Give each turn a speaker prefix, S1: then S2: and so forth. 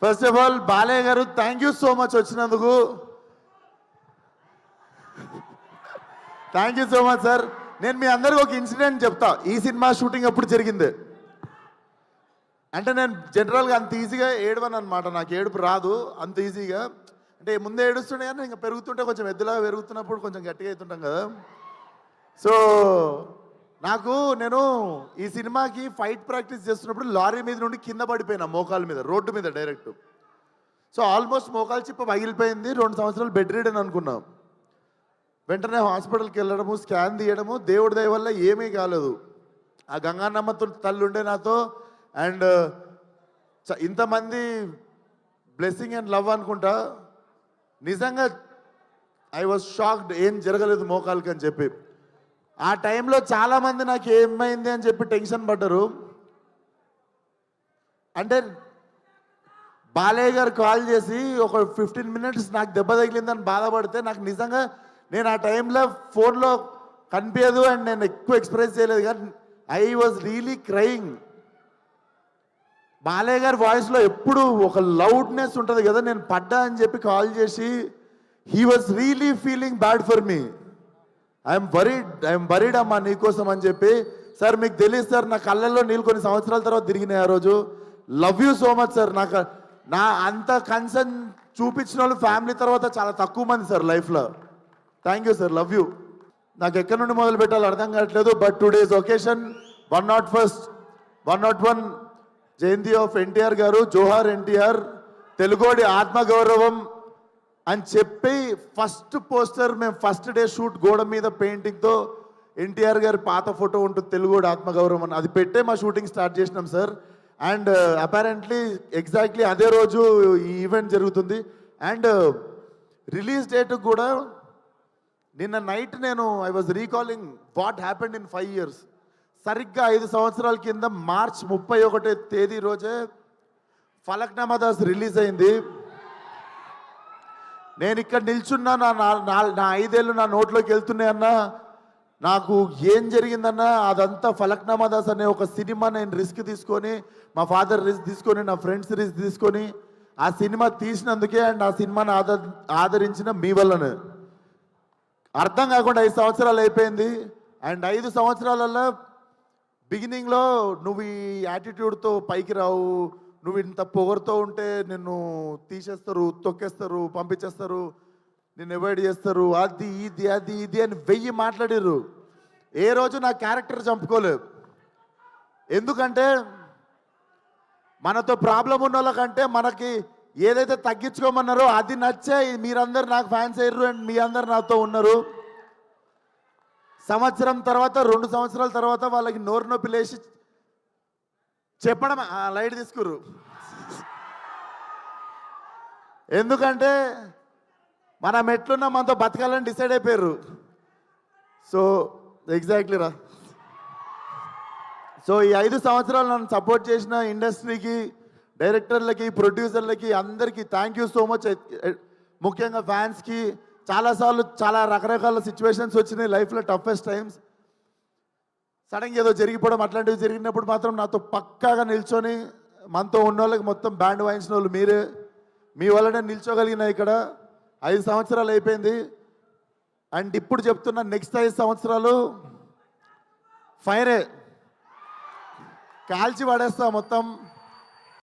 S1: First of all Balayya గారు thank you so much వచ్చినందుకు. Thank you so much sir. నేను మీ అందరికీ ఒక ఇన్సిడెంట్ చెప్తా. ఈ సినిమా షూటింగ్ ఎప్పుడు జరిగింది అంటే, నేను జనరల్గా అంత ఈజీగా ఏడవను అనమాట. నాకు ఏడుపు రాదు అంత ఈజీగా. అంటే ముందే ఏడుస్తుండే కానీ ఇంకా పెరుగుతుంటే కొంచెం ఎద్దులాగా పెరుగుతున్నప్పుడు కొంచెం గట్టిగా అవుతుంటాం కదా. సో నేను ఈ సినిమాకి ఫైట్ ప్రాక్టీస్ చేస్తున్నప్పుడు లారీ మీద నుండి కింద పడిపోయినా, మోకాల మీద, రోడ్డు మీద డైరెక్ట్. సో ఆల్మోస్ట్ మోకాలు చిప్ప పగిలిపోయింది. 2 సంవత్సరాలు బెడ్ రీడ్ అని అనుకున్నాం. వెంటనే హాస్పిటల్కి వెళ్ళడము, స్కాన్ తీయడము, దేవుడి దయ వల్ల ఏమీ కాలేదు. ఆ గంగానమ్మతో తల్లి ఉండే నాతో, అండ్ ఇంతమంది బ్లెస్సింగ్ అండ్ లవ్ అనుకుంటా. నిజంగా ఐ వాజ్ షాక్డ్, ఏం జరగలేదు మోకాలకి అని చెప్పి. ఆ టైంలో చాలామంది నాకు ఏమైంది అని చెప్పి టెన్షన్ పడ్డారు. అంటే బాలయ్య గారు కాల్ చేసి ఒక 15 మినిట్స్ నాకు దెబ్బ తగిలిందని బాధపడితే, నాకు నిజంగా నేను ఆ టైంలో ఫోన్లో కనిపించదు అండ్ నేను ఎక్కువ ఎక్స్ప్రెస్ చేయలేదు, కానీ I was really crying. Balayya గారి వాయిస్లో ఎప్పుడు ఒక లౌడ్నెస్ ఉంటుంది కదా. నేను పడ్డా అని చెప్పి కాల్ చేసి, he was really feeling bad for me. I'm worried అమ్మా నీకోసం అని చెప్పి. సార్ మీకు తెలియదు సార్, నా కళ్ళల్లో నీళ్ళు కొన్ని సంవత్సరాల తర్వాత తిరిగినాయి ఆ రోజు. Love you so much sir. నా అంత కన్సర్న్ చూపించిన వాళ్ళు ఫ్యామిలీ తర్వాత చాలా తక్కువ మంది సార్ లైఫ్లో. Thank you sir, love you. నాకు ఎక్కడి నుండి మొదలు పెట్టాలో అర్థం కావట్లేదు. బట్ టుడేస్ ఒకేషన్ 101 జయంతి ఆఫ్ ఎన్టీఆర్ గారు. జోహార్ ఎన్టీఆర్, తెలుగోడి ఆత్మగౌరవం అని చెప్పి ఫస్ట్ పోస్టర్ మేము ఫస్ట్ డే షూట్ గోడ మీద పెయింటింగ్తో ఎన్టీఆర్ గారి పాత ఫోటో ఉంటుంది, తెలుగోడి ఆత్మగౌరవం అని, అది పెట్టే మా షూటింగ్ స్టార్ట్ చేసినాం సార్. అండ్ అపారెంట్లీ ఎగ్జాక్ట్లీ అదే రోజు ఈ ఈవెంట్ జరుగుతుంది. అండ్ రిలీజ్ డేట్ కూడా నిన్న night I was recalling what happened in 5 years. సరిగ్గా 5 సంవత్సరాల కింద మార్చ్ 31వ తేదీ రోజే ఫలక్నామా దాస్ రిలీజ్ అయింది. నేను ఇక్కడ నిల్చున్నా, నా 5 ఏళ్ళు నా నోట్లోకి వెళ్తున్నాయన్నా. నాకు ఏం జరిగిందన్నా, అదంతా ఫలక్నామా దాస్ అనే ఒక సినిమా నేను రిస్క్ తీసుకొని, మా ఫాదర్ రిస్క్ తీసుకొని, నా ఫ్రెండ్స్ రిస్క్ తీసుకొని ఆ సినిమా తీసినందుకే, అండ్ ఆ సినిమాని ఆదరించిన మీ వల్లనే. అర్థం కాకుండా 5 సంవత్సరాలు అయిపోయింది. అండ్ 5 సంవత్సరాలలో బిగినింగ్లో నువ్వు ఈ యాటిట్యూడ్తో పైకి రావు, నువ్వు ఇంత పొగరుతో ఉంటే నిన్ను తీసేస్తారు, తొక్కేస్తారు, పంపించేస్తారు, నిన్ను అవాయిడ్ చేస్తారు, అది ఇది అని 1000 మాట్లాడారు. ఏ రోజు నా క్యారెక్టర్ చంపుకోలేదు. ఎందుకంటే మనతో ప్రాబ్లం ఉన్న వాళ్ళకంటే మనకి ఏదైతే తగ్గించుకోమన్నారో అది నచ్చే మీరందరూ నాకు ఫ్యాన్స్ అయ్యారు. అండ్ మీ అందరు నాతో ఉన్నారు. సంవత్సరం తర్వాత, 2 సంవత్సరాల తర్వాత వాళ్ళకి నోరు నొప్పి లేచి చెప్పడం లైట్ తీసుకురు. ఎందుకంటే మనం ఎట్లున్నా మనతో బతకాలని డిసైడ్ అయిపోయారు. సో ఎగ్జాక్ట్లీ రా. సో ఈ 5 సంవత్సరాలు నన్ను సపోర్ట్ చేసిన ఇండస్ట్రీకి, డైరెక్టర్లకి, ప్రొడ్యూసర్లకి అందరికీ థ్యాంక్ యూ సో మచ్. ముఖ్యంగా ఫ్యాన్స్కి. చాలాసార్లు చాలా రకరకాల సిచ్యువేషన్స్ వచ్చినాయి లైఫ్లో, టఫెస్ట్ టైమ్స్. సడన్గా ఏదో జరిగిపోవడం అట్లాంటివి జరిగినప్పుడు మాత్రం నాతో పక్కాగా నిల్చొని మనతో ఉన్న వాళ్ళకి మొత్తం బ్యాండ్ వాయించిన వాళ్ళు మీరే. మీ వల్లనే నిల్చోగలిగిన ఇక్కడ. 5 సంవత్సరాలు అయిపోయింది. అండ్ ఇప్పుడు చెప్తున్నా, నెక్స్ట్ 5 సంవత్సరాలు ఫైరే, కాల్చి పడేస్తా మొత్తం.